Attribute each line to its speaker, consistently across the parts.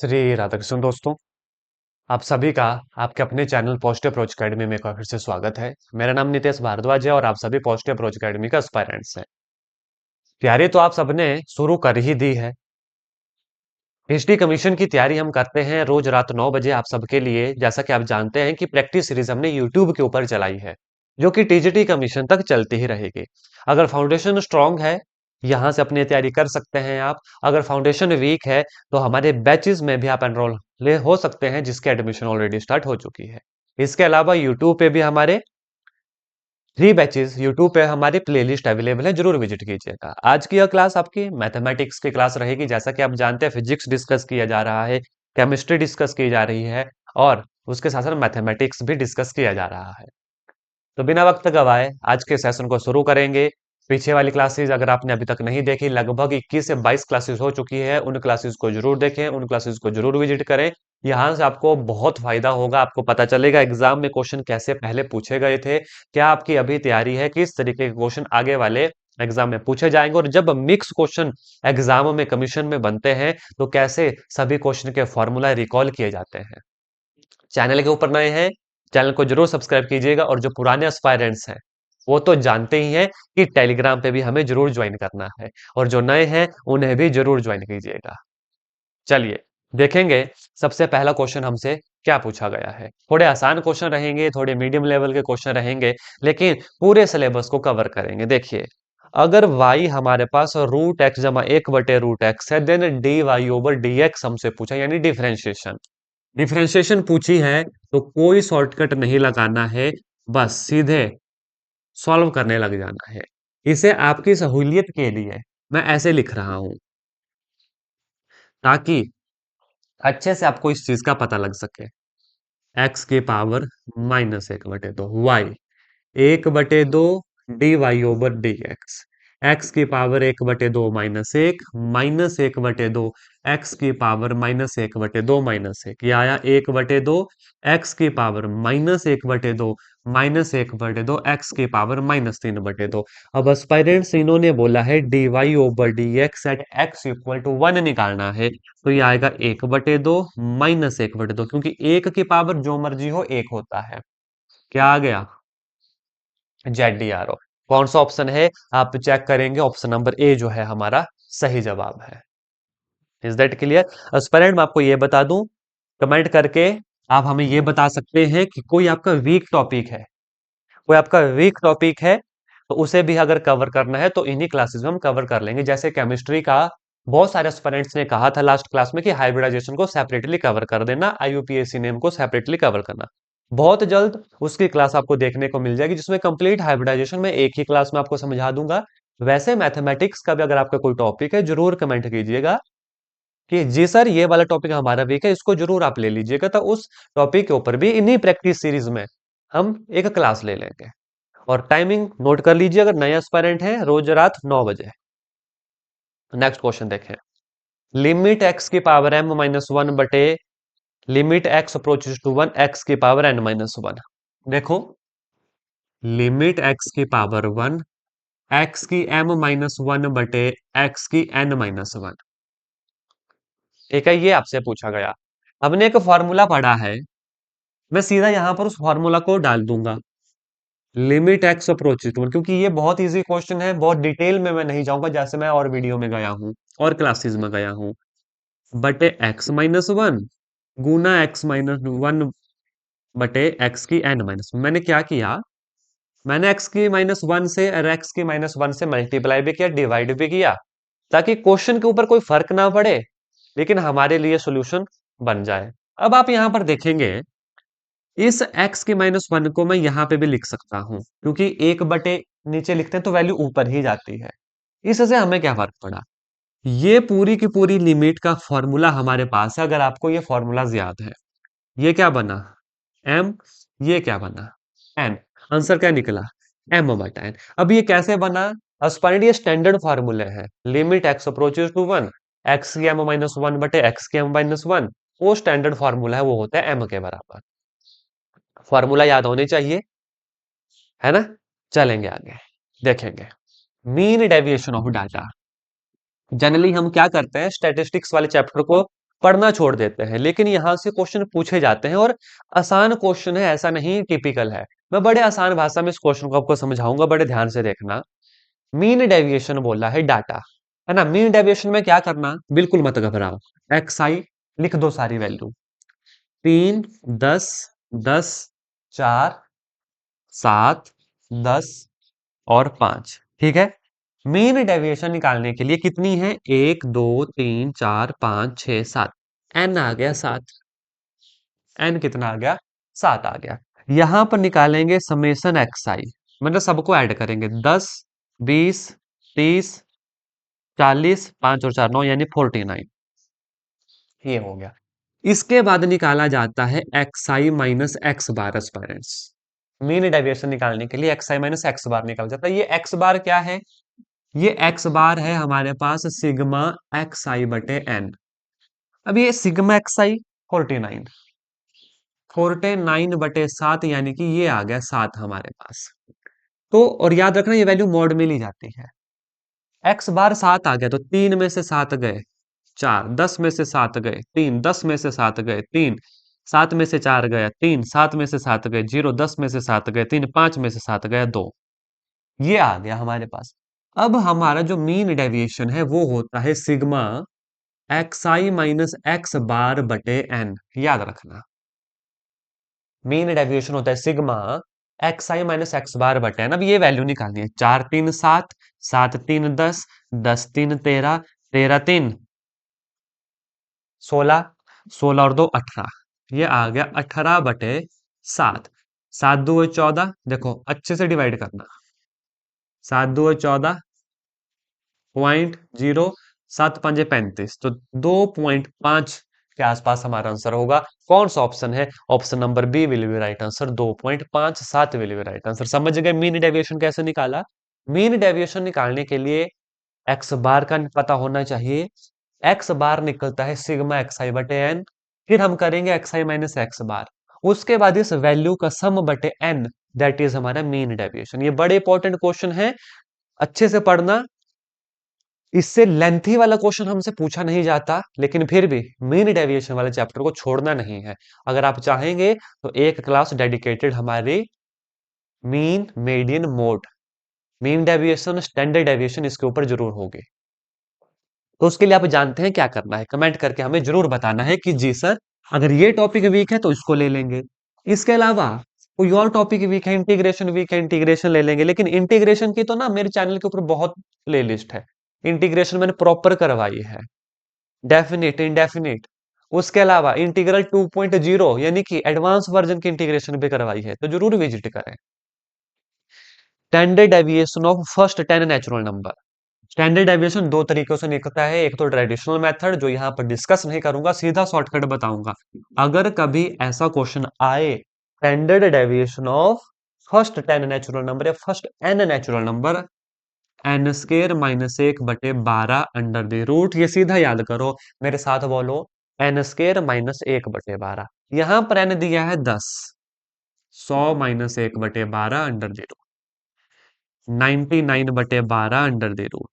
Speaker 1: श्री राधाकृष्ण दोस्तों, आप सभी का आपके अपने चैनल पॉजिटिव अप्रोच अकेडमी में एक बार फिर से स्वागत है। मेरा नाम नितेश भारद्वाज है और आप सभी पॉजिटिव अप्रोच अकेडमी का एस्पायरेंट्स हैं। तैयारी तो आप सबने शुरू कर ही दी है। पीएचडी कमीशन की तैयारी हम करते हैं रोज रात 9 बजे आप सबके लिए। जैसा कि आप जानते हैं कि प्रैक्टिस सीरीज हमने यूट्यूब के ऊपर चलाई है, जो कि टीजीटी कमीशन तक चलती ही रहेगी। अगर फाउंडेशन स्ट्रांग है, यहाँ से अपनी तैयारी कर सकते हैं आप। अगर फाउंडेशन वीक है, तो हमारे बैचेस में भी आप एनरोल ले हो सकते हैं, जिसकी एडमिशन ऑलरेडी स्टार्ट हो चुकी है। इसके अलावा यूट्यूब पे भी हमारे 3 बैचेस यूट्यूब पे हमारी प्लेलिस्ट अवेलेबल है, जरूर विजिट कीजिएगा। आज की यह क्लास आपकी मैथमेटिक्स की क्लास रहेगी। जैसा कि आप जानते हैं, फिजिक्स डिस्कस किया जा रहा है, केमिस्ट्री डिस्कस की जा रही है और उसके साथ साथ मैथमेटिक्स भी डिस्कस किया जा रहा है। तो बिना वक्त गवाए आज के सेशन को शुरू करेंगे। पीछे वाली क्लासेस अगर आपने अभी तक नहीं देखी, लगभग 21 से 22 क्लासेस हो चुकी है। उन क्लासेस को जरूर देखें, उन क्लासेस को जरूर विजिट करें। यहाँ से आपको बहुत फायदा होगा। आपको पता चलेगा एग्जाम में क्वेश्चन कैसे पहले पूछे गए थे, क्या आपकी अभी तैयारी है, किस तरीके के क्वेश्चन आगे वाले एग्जाम में पूछे जाएंगे, और जब मिक्स क्वेश्चन एग्जाम में कमीशन में बनते हैं तो कैसे सभी क्वेश्चन के फॉर्मूला रिकॉल किए जाते हैं। चैनल के ऊपर नए हैं, चैनल को जरूर सब्सक्राइब कीजिएगा। और जो पुराने एस्पायरेंट्स हैं, वो तो जानते ही हैं कि टेलीग्राम पे भी हमें जरूर ज्वाइन करना है, और जो नए हैं उन्हें भी जरूर ज्वाइन कीजिएगा। चलिए देखेंगे सबसे पहला क्वेश्चन हमसे क्या पूछा गया है। थोड़े आसान क्वेश्चन रहेंगे, थोड़े मीडियम लेवल के क्वेश्चन रहेंगे, लेकिन पूरे सिलेबस को कवर करेंगे। देखिए, अगर y हमारे पास रूट एक्स जमा 1/√x है, देन dy ओवर dx हमसे पूछा, यानी डिफरेंशिएशन। डिफरेंशिएशन पूछी है तो कोई शॉर्टकट नहीं लगाना है, बस सीधे सॉल्व करने लग जाना है। इसे आपकी सहूलियत के लिए मैं ऐसे लिख रहा हूं, ताकि अच्छे से आपको इस चीज का पता लग सके। एक्स की power -1/2 y 1/2 d y over d x की पावर 1/2 -1 -1/2 एक्स की पावर -1/2 -1, यह आया 1/2 एक्स की पावर -1/2 -1/2 एक्स की पावर -3/2। अब एस्पायरेंट्स इन्होंने बोला है d y over d x at x equal to 1 निकालना है, तो ये आएगा 1/2 -1/2, क्योंकि एक की पावर जो मर्जी हो एक होता है। क्या आ गया? ZDRO। कौन सा ऑप्शन है आप चेक करेंगे, ऑप्शन नंबर ए जो है हमारा सही जवाब है। Is that clear? एस्पिरेंट मैं आपको ये बता दूं, कमेंट करके आप हमें ये बता सकते हैं कि कोई आपका वीक टॉपिक है, कोई आपका वीक टॉपिक है, तो उसे भी अगर कवर करना है तो इन्हीं क्लासेस में हम कवर कर लेंगे। जैसे केमिस्ट्री का बहुत सारे स्टूडेंट्स ने कहा था लास्ट क्लास में कि हाइब्रिडाइजेशन को सेपरेटली कवर कर देना, आईयूपीएसी नेम को सेपरेटली कवर करना। बहुत जल्द उसकी क्लास आपको देखने को मिल जाएगी, जिसमें कंप्लीट हाइब्रिडाइजेशन में एक ही क्लास में आपको समझा दूंगा। वैसे मैथमेटिक्स का भी अगर आपका कोई टॉपिक है, जरूर कमेंट कीजिएगा कि जी सर ये वाला टॉपिक हमारा वीक है, इसको जरूर आप ले लीजिएगा, तो उस टॉपिक के ऊपर भी इन्हीं प्रैक्टिस सीरीज में हम एक क्लास ले लेंगे। और टाइमिंग नोट कर लीजिए, अगर नए एस्पायरेंट है, रोज रात 9 बजे। नेक्स्ट क्वेश्चन देखें। लिमिट एक्स की पावर m-1 बटे limit x approaches to 1 x की पावर n-1। देखो, लिमिट एक्स की पावर 1 एक्स की m-1 बटे एक्स की n-1, ठीक है, ये आपसे पूछा गया। हमने एक फॉर्मूला पढ़ा है, मैं सीधा यहां पर उस फॉर्मूला को डाल दूंगा। लिमिट एक्स अप्रोचेस टू 1, क्योंकि ये बहुत इजी क्वेश्चन है, बहुत डिटेल में मैं नहीं जाऊंगा, जैसे मैं और वीडियो में गया हूं और क्लासेस में गया हूं। बटे x-1 गुना x-1 बटे x की n-1। मैंने क्या किया, मैंने x की -1 से और x की -1 से मल्टीप्लाई भी किया, डिवाइड भी किया, ताकि क्वेश्चन के ऊपर कोई फर्क ना पड़े, लेकिन हमारे लिए सॉल्यूशन बन जाए। अब आप यहां पर देखेंगे, इस x की -1 को मैं यहां पे भी लिख सकता हूं, क्योंकि 1 बटे नीचे लिखते हैं तो वैल्यू ऊपर ही जाती है। इससे हमें क्या फर्क पड़ा, ये पूरी की पूरी लिमिट का फॉर्मूला हमारे पास है। अगर आपको ये फॉर्मूलाज याद है, ये क्या बना m, ये क्या बना n, आंसर क्या निकला m/n। अब ये कैसे बना? एस्पायरेंट ये स्टैंडर्ड फॉर्मूले हैं, limit x approaches to 1 x की m-1 बटे x की m-1, वो स्टैंडर्ड फॉर्मूला है, वो होता है m के बराबर। फॉर्मूला याद होने चाहिए, है ना? चलेंगे आगे, देखेंगे mean deviation of data. Generally हम क्या करते हैं, स्टैटिस्टिक्स वाले चैप्टर को पढ़ना छोड़ देते हैं, लेकिन यहाँ से क्वेश्चन पूछे जाते हैं और आसान क्वेश्चन है, ऐसा नहीं टिपिकल है। मैं बड़े आसान भाषा में इस क्वेश्चन को आपको समझाऊंगा, बड़े ध्यान से देखना। मीन डेविएशन बोला है डाटा, है ना। मीन डेविएशन में क्या करना, बिल्कुल मत घबराओ। एक्स आई लिख दो सारी वैल्यू, 3, 10, 10, 4, 7, 10 और 5, ठीक है। मीन डेविएशन निकालने के लिए कितनी है, 1, 2, 3, 4, 5, 6, 7, एन आ गया 7। एन कितना आ गया, 7 आ गया। यहां पर निकालेंगे समेशन एक्स आई, मतलब सबको ऐड करेंगे, 10, 20, 30, 40, 5 और 4 9, यानी 49। ये हो गया। इसके बाद निकाला जाता है एक्स आई माइनस एक्स बार एस्पायरेंट्स। मीन डेविएशन निकालने के लिए एक्स आई माइनस एक्स बार निकाला जाता है। ये एक्स बार क्या है, ये एक्स बार है हमारे पास सिग्मा एक्स आई बटे एन। अब ये सिग्मा एक्स आई 49, 49 बटे 7, यानी कि ये आ गया 7 हमारे पास। तो और याद रखना ये वैल्यू मॉड में ली जाती है। एक्स बार 7 आ गया तो 3 में से 7 गए 4, 10 में से 7 गए 3, 10 में से 7 गए 3, 7 में से 4 गया 3, 7 में से 7 गए 0, 10 में से 7 गए 3, 5 में से 7 गया 2। ये आ गया हमारे पास। अब हमारा जो मीन डेविएशन है वो होता है सिग्मा एक्स आई माइनस एक्स बार बटे एन। याद रखना, मीन डेविएशन होता है सिग्मा एक्स आई माइनस एक्स बार बटे एन। अब ये वैल्यू निकालनी है, 4 3 7, 7 3 10, 10 3 13, 13 3 16, 16 और 2 18, ये आ गया 18 बटे 7। 7 2 14, देखो अच्छे से डिवाइड करना, 7 2 14 पॉइंट 0, 7 5 35, तो 2.5 के आसपास हमारा आंसर होगा। कौन सा ऑप्शन है, option number b will be right answer, 2.57 will be right answer. समझ गए मीन डेविएशन कैसे निकाला। मीन डेविएशन निकालने के लिए एक्स बार का पता होना चाहिए। एक्स बार निकलता है सिग्मा एक्स आई बटे एन, फिर हम करेंगे एक्स आई माइनस एक्स बार, उसके बाद इस वैल्यू का सम बटे एन, दैट इज हमारा मीन डेविएशन। ये बड़े इंपॉर्टेंट क्वेश्चन है, अच्छे से पढ़ना। इससे लेंथी वाला क्वेश्चन हमसे पूछा नहीं जाता, लेकिन फिर भी मीन डेविएशन वाले चैप्टर को छोड़ना नहीं है। अगर आप चाहेंगे तो एक क्लास डेडिकेटेड हमारी mean median mode, mean deviation standard deviation, इसके ऊपर जरूर होगी। तो उसके लिए आप जानते हैं क्या करना है, कमेंट करके हमें जरूर बताना है कि जी सर अगर ये टॉपिक वीक है तो इसको ले लेंगे, इसके अलावा कोई और टॉपिक वीक है, इंटीग्रेशन वीक है, इंटीग्रेशन ले लेंगे। लेकिन इंटीग्रेशन की तो ना मेरे चैनल के ऊपर बहुत प्लेलिस्ट है, इंटीग्रेशन मैंने प्रॉपर करवाई है, डेफिनेट इंडेफिनिट। उसके अलावा इंटीग्रल 2.0 यानी कि एडवांस वर्जन की इंटीग्रेशन भी करवाई है, तो जरूर विजिट करें। Standard deviation of first 10 natural number. Standard deviation दो तरीकों से निकलता है, एक तो ट्रेडिशनल मेथड जो यहाँ पर डिस्कस नहीं करूंगा, सीधा शॉर्टकट बताऊंगा। अगर कभी ऐसा क्वेश्चन आए, standard deviation of first 10 natural number या first n natural number, N square minus 1/12 under the root, ये सीधा याद करो, मेरे साथ बोलो, एन स्केयर माइनस 1/12। यहां पर एन दिया है 10, 100 minus 1/12 under the root, 99/12 under the root,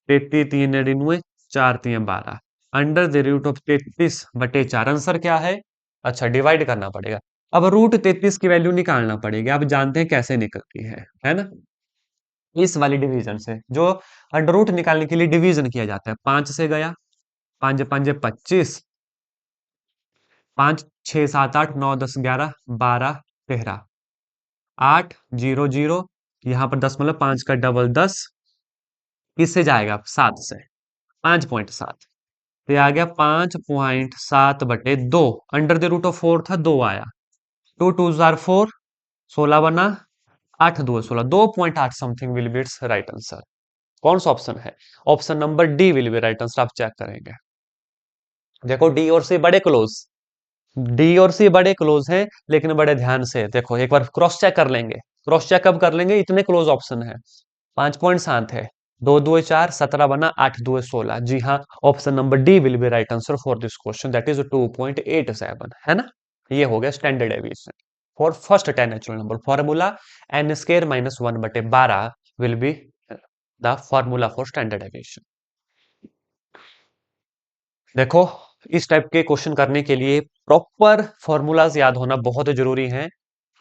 Speaker 1: 33 3 99, 4 3 12 under the root of 33/4। Answer क्या है, अच्छा डिवाइड करना पड़ेगा। अब रूट 33 की वैल्यू निकालना पड़ेगी, आप जानते हैं कैसे निकलती है ना, इस वाली डिवीजन से, जो अंडर रूट निकालने के लिए डिवीजन किया जाता है। 5 से गया, 5 5 25, 5 6 7 8 9 10 11 12 13, 8 0 0, यहाँ पर 10 मतलब 5 का डबल 10, किससे जाएगा 7 से, 5.7, तो ये आ गया 5.7/2, अंडर द रूट ऑफ 4 था, 2 आया, 2 2 जार 4, 16 बना, 8 2 16, 2.8 something will be it's right answer. कौन सा ऑप्शन है, option number d will be right answer. आप चेक करेंगे, देखो डी और सी बड़े क्लोज, डी और सी बड़े क्लोज हैं, लेकिन बड़े ध्यान से देखो, एक बार क्रॉस चेक कर लेंगे। क्रॉस चेक कब कर लेंगे, इतने क्लोज ऑप्शन है। 5.7 है, 2 2 4 17 बना, 8 2 16, जी हाँ, option number d will be right answer for this question, that is 2.87, है ना। ये हो गया standard deviation for first 10 natural number. Formula n square minus 1/12 will be the formula for standard deviation. देखो इस टाइप के क्वेश्चन करने के लिए प्रॉपर फॉर्मूलाज याद होना बहुत जरूरी है।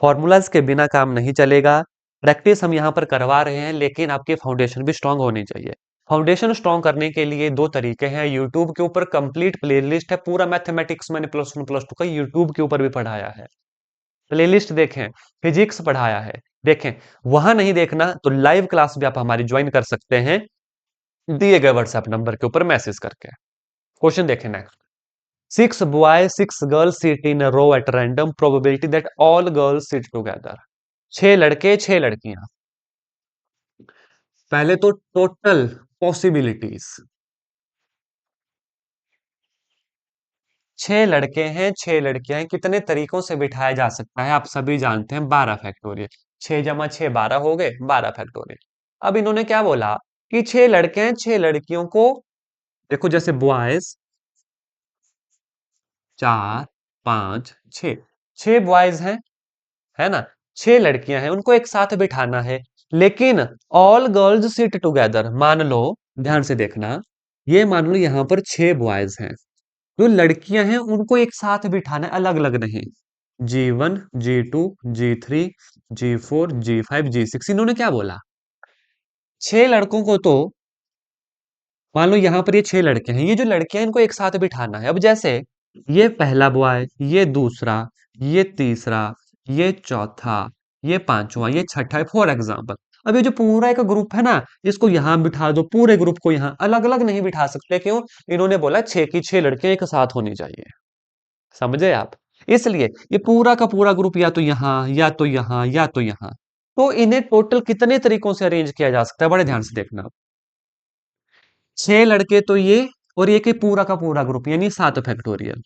Speaker 1: फॉर्मूलाज के बिना काम नहीं चलेगा। प्रैक्टिस हम यहाँ पर करवा रहे हैं, लेकिन आपकी फाउंडेशन भी स्ट्रांग होनी चाहिए। फाउंडेशन स्ट्रांग करने के लिए दो तरीके हैं। यूट्यूब के ऊपर कंप्लीट प्लेलिस्ट है, पूरा मैथमेटिक्स मैंने +1 +2 का यूट्यूब के ऊपर भी पढ़ाया है। प्लेलिस्ट देखें। फिजिक्स पढ़ाया है, देखें। वहां नहीं देखना तो लाइव क्लास भी आप हमारी ज्वाइन कर सकते हैं, दिए गए व्हाट्सएप नंबर के ऊपर मैसेज करके। क्वेश्चन देखें next. 6 boys 6 girls sit in a row at random probability that all girls sit together। 6 लड़के 6 लड़कियां। पहले तो टोटल पॉसिबिलिटीज। 6 लड़के हैं 6 लड़कियां हैं, कितने तरीकों से बिठाया जा सकता है आप सभी जानते हैं, 12 फैक्टोरियल। 6 × 6 12 हो गए, 12 फैक्टोरियल। अब इन्होंने क्या बोला कि 6 लड़के हैं 6 लड़कियों को, देखो जैसे बॉयज 4 5 6, 6 बॉयज हैं, है ना, 6 लड़कियां हैं, उनको एक साथ बिठाना है। लेकिन ऑल गर्ल्स सिट टुगेदर, मान लो, ध्यान से देखना, ये मान लो यहां पर 6 बॉयज हैं, जो लड़कियां हैं उनको एक साथ बिठाना है, अलग अलग नहीं। G1 G2 G3 G4 G5 G6, इन्होंने क्या बोला, 6 लड़कों को तो, मान लो यहाँ पर ये 6 लड़के हैं, ये जो लड़के हैं इनको एक साथ बिठाना है। अब जैसे ये पहला बॉय, ये दूसरा, ये तीसरा, ये चौथा, ये पांचवा, ये छठा है, फॉर एग्जाम्पल। अब ये जो पूरा एक ग्रुप है ना, इसको यहाँ बिठा दो, पूरे ग्रुप को यहाँ अलग अलग नहीं बिठा सकते, क्यों? इन्होंने बोला 6 की 6 लड़कियां एक साथ होनी चाहिए। समझे आप? इसलिए ये पूरा का पूरा ग्रुप या तो यहाँ या तो यहाँ या तो यहाँ। तो इन्हें टोटल कितने तरीकों से अरेंज किया जा सकता है, बड़े ध्यान से देखना। 6 लड़के तो ये, और ये के पूरा का पूरा ग्रुप, यानी 7 फैक्टोरियल।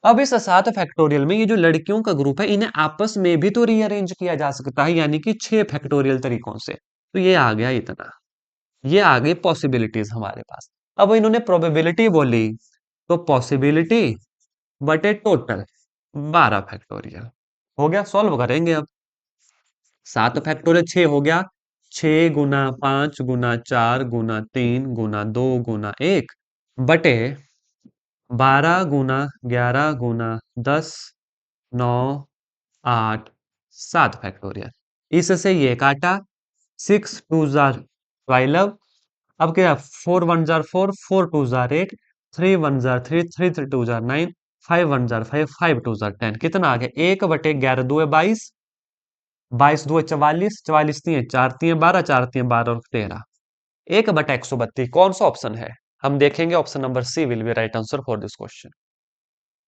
Speaker 1: अब इस 7 फैक्टोरियल में ये जो लड़कियों का ग्रुप है, इन्हें आपस में भी तो रीअरेंज किया जा सकता है, यानी कि 6 फैक्टोरियल तरीकों से। तो ये आ गया इतना, ये आ गई पॉसिबिलिटीज हमारे पास। अब इन्होंने प्रोबेबिलिटी बोली, तो पॉसिबिलिटी बटे टोटल 12 फैक्टोरियल हो गया। सॉल्व करेंगे अब। 7 फैक्टोरियल 6 हो गया, 6 × 5 × 4 × 3 × 2 × 1 बटे 12 × 11 × 10 9 8 7 फैक्टोरियल। इससे ये काटा, 6 2 जार 12। अब क्या, 4 1 jar 4, 4 2 jar 8, 3 1 jar 3, 3 2 jar 9, 5 1 jar 5, 5 2 jar 10। कितना आ गया, 1/11 2 22, 22 2 44, 44 3 4 3 12, 4 3 12 और 13, 1/132। कौन सा ऑप्शन है? हम देखेंगे, option number c will be right answer for this question.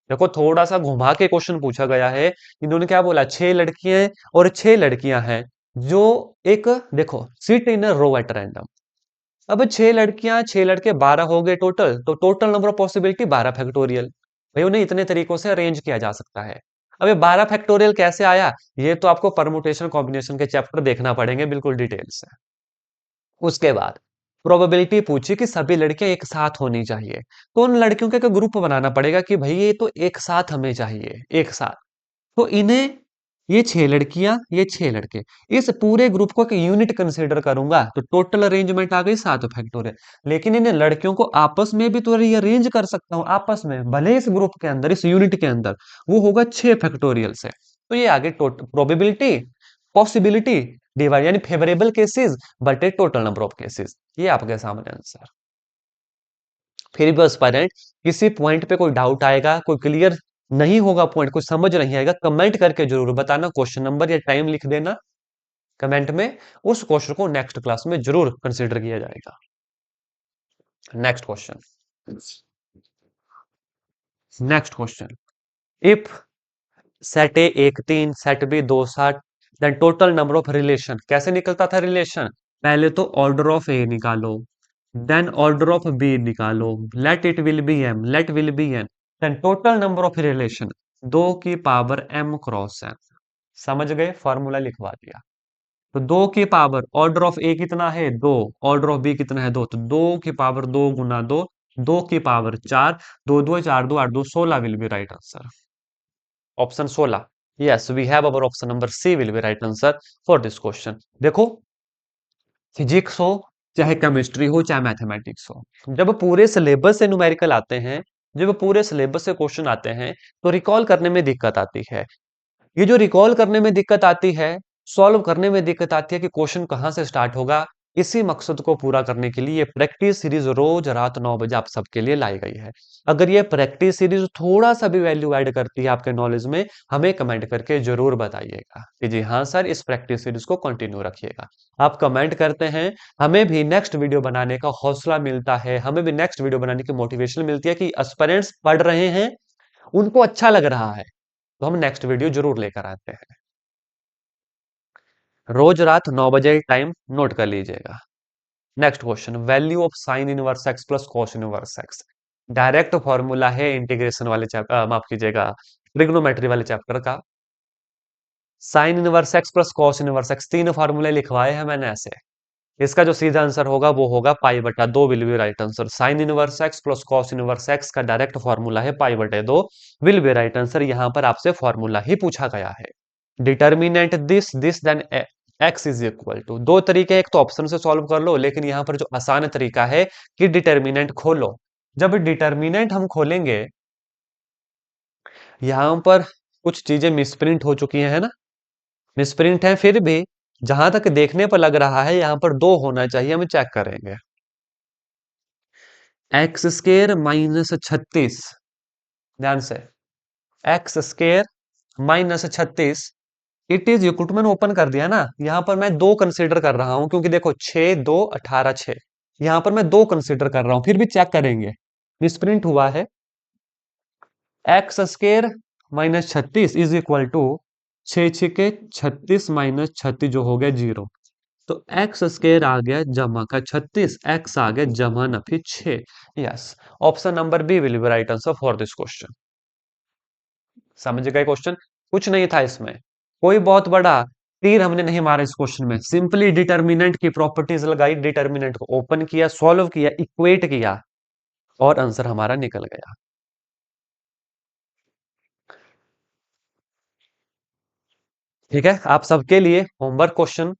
Speaker 1: देखो थोड़ा सा घुमा के क्वेश्चन पूछा गया है। इन्होंने क्या बोला, 6 लड़कियां और 6 लड़कियां हैं, जो एक, देखो, sit in a row at random. अब 6 लड़कियां 6 लड़के 12 हो गए टोटल, तो total number of possibility 12 factorial. भाई उन्हें इतने तरीकों से अरेंज किया जा सकता है। अब ये 12 फैक्टोरियल कैसे आया, ये तो आपको परमुटेशन कॉम्बिनेशन के चैप्टर देखना पड़ेंगे बिल्कुल डिटेल से। उसके बाद प्रोबेबिलिटी पूछी कि सभी लड़कियां एक साथ होनी चाहिए, तो उन लड़कियों का एक ग्रुप बनाना पड़ेगा कि भाई ये तो एक साथ हमें चाहिए, एक साथ। तो इन्हें, ये 6 लड़कियां ये 6 लड़के, इस पूरे ग्रुप को एक यूनिट कंसीडर करूंगा, तो टोटल अरेंजमेंट आ गई 7 फैक्टोरियल। लेकिन इन्हें लड़कियों को आपस में भी तो रीअरेंज कर सकता हूँ, आपस में भले इस ग्रुप के अंदर, इस यूनिट के अंदर, वो होगा 6 फैक्टोरियल से। तो ये आगे टोटल प्रोबेबिलिटी, पॉसिबिलिटी डिवाइड, यानी फेवरेबल केसेस बटे टोटल नंबर ऑफ केसेस। ये आपके सामने आंसर। फिर भी एस्पायरेंट, किसी पॉइंट पे कोई डाउट आएगा, कोई क्लियर नहीं होगा पॉइंट, कोई समझ नहीं आएगा, कमेंट करके जरूर बताना, क्वेश्चन नंबर या टाइम लिख देना कमेंट में। उस क्वेश्चन को नेक्स्ट क्लास में जरूर कंसीडर किया जाएगा। Next question, next question. If set a 1 3 set b 2 7, then total number of relation. कैसे निकलता था रिलेशन, पहले तो ऑर्डर ऑफ ए निकालो, देन ऑर्डर ऑफ बी निकालो, let it will be m, let will be n, then total number of relation 2 की power m cross n। समझ गए, फॉर्मूला लिखवा दिया। तो 2 की पावर, ऑर्डर ऑफ ए कितना है 2, ऑर्डर ऑफ बी कितना है 2, तो 2 की पावर 2 × 2, 2 की पावर 4, 2 2 4 2 8 2 16 will be right answer. Option 16, yes we have our option number c will be right answer for this question. देखो, फिजिक्स हो चाहे केमिस्ट्री हो चाहे मैथमेटिक्स हो, जब पूरे सिलेबस से न्यूमेरिकल आते हैं, जब पूरे सिलेबस से क्वेश्चन आते हैं तो रिकॉल करने में दिक्कत आती है। ये जो रिकॉल करने में दिक्कत आती है, सॉल्व करने में दिक्कत आती है कि क्वेश्चन कहाँ से स्टार्ट होगा, इसी मकसद को पूरा करने के लिए ये प्रैक्टिस सीरीज रोज रात 9 बजे आप सबके लिए लाई गई है। अगर ये प्रैक्टिस सीरीज थोड़ा सा भी वैल्यू ऐड करती है आपके नॉलेज में, हमें कमेंट करके जरूर बताइएगा कि जी हाँ सर, इस प्रैक्टिस सीरीज को कंटिन्यू रखिएगा। आप कमेंट करते हैं, हमें भी नेक्स्ट वीडियो बनाने का हौसला मिलता है, हमें भी नेक्स्ट वीडियो बनाने की मोटिवेशन मिलती है कि एस्पिरेंट्स पढ़ रहे हैं, उनको अच्छा लग रहा है, तो हम नेक्स्ट वीडियो जरूर लेकर आते हैं। रोज रात 9 बजे टाइम नोट कर लीजिएगा। Next question, value of sine inverse x plus cos inverse x. Direct formula है इंटीग्रेशन वाले चैप्टर, माफ कीजिएगा, ट्रिग्नोमेट्री वाले चैप्टर का। Sine inverse x plus cos inverse x, तीन फॉर्मूले लिखवाए हैं मैंने ऐसे। इसका जो सीधा आंसर होगा वो होगा पाई बटा दो, will be right answer. Sine inverse x plus cos inverse x का डायरेक्ट फॉर्मूला है पाई बटे दो, विल बी राइट आंसर। यहां पर आपसे फॉर्मूला ही पूछा गया है। Determinant this then x is equal to, दो तरीके, एक तो ऑप्शन से सॉल्व कर लो, लेकिन यहां पर जो आसान तरीका है कि डिटर्मिनेंट खोलो। जब डिटर्मिनेंट हम खोलेंगे, यहां पर कुछ चीजें मिसप्रिंट हो चुकी हैं, है ना, मिसप्रिंट है, फिर भी जहां तक देखने पर लग रहा है यहां पर दो होना चाहिए, हम चेक करेंगे। एक्स स्केयर माइनस 36, ध्यान से, x square minus 36, it is equal to, मैंने ओपन कर दिया ना, यहां पर मैं दो कंसीडर कर रहा हूं, क्योंकि देखो 6 2 18 6, यहां पर मैं दो कंसीडर कर रहा हूं, फिर भी चेक करेंगे, मिसप्रिंट हुआ है। X square minus 36 is equal to 6 के 36 माइनस 36 जो हो गया 0, तो एक्स स्केयर आ गया जमा का 36, एक्स आ गया जमा नफी 6। Yes, option number b will be right answer for this question. समझ गए क्वेश्चन, कुछ नहीं था इसमें, कोई बहुत बड़ा तीर हमने नहीं मारा इस क्वेश्चन में, सिंपली डिटर्मिनेंट की प्रॉपर्टीज लगाई, डिटर्मिनेंट को ओपन किया, सॉल्व किया, इक्वेट किया, और आंसर हमारा निकल गया। ठीक है, आप सबके लिए होमवर्क क्वेश्चन,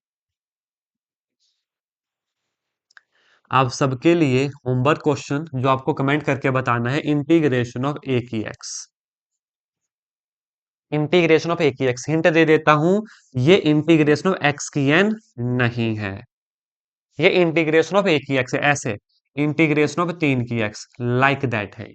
Speaker 1: आप सबके लिए होमवर्क क्वेश्चन जो आपको कमेंट करके बताना है, इंटीग्रेशन ऑफ ए की एक्स, इंटीग्रेशन ऑफ ए की एक्स, हिंट दे देता हूं, ये इंटीग्रेशन ऑफ एक्स की एन नहीं है, ये इंटीग्रेशन ऑफ ए की एक्स है, ऐसे इंटीग्रेशन ऑफ 3 की एक्स, लाइक दैट है।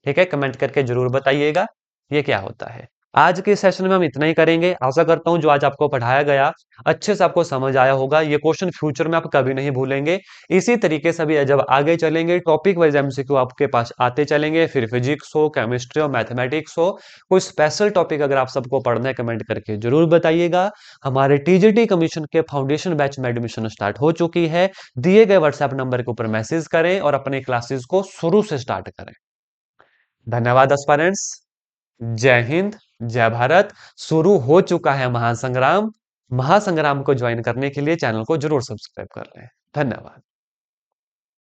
Speaker 1: ठीक है, कमेंट करके जरूर बताइएगा ये क्या होता है। आज के सेशन में हम इतना ही करेंगे। आशा करता हूं जो आज आपको पढ़ाया गया अच्छे से आपको समझ आया होगा। ये क्वेश्चन फ्यूचर में आप कभी नहीं भूलेंगे। इसी तरीके से भी जब आगे चलेंगे, टॉपिक वाइज एमसीक्यू आपके पास आते चलेंगे, फिर फिजिक्स हो, केमिस्ट्री हो, मैथमेटिक्स हो, कोई स्पेशल टॉपिक अगर आप सबको पढ़ना है, कमेंट करके जरूर बताइएगा। हमारे टीजीटी कमीशन के फाउंडेशन बैच में एडमिशन स्टार्ट हो चुकी है। दिए गए व्हाट्सएप नंबर के ऊपर मैसेज करें और अपने क्लासेस को शुरू से स्टार्ट करें। धन्यवाद एस्पायरेंट्स। जय हिंद, जय भारत। शुरू हो चुका है महासंग्राम। महासंग्राम को ज्वाइन करने के लिए चैनल को जरूर सब्सक्राइब कर लें। धन्यवाद।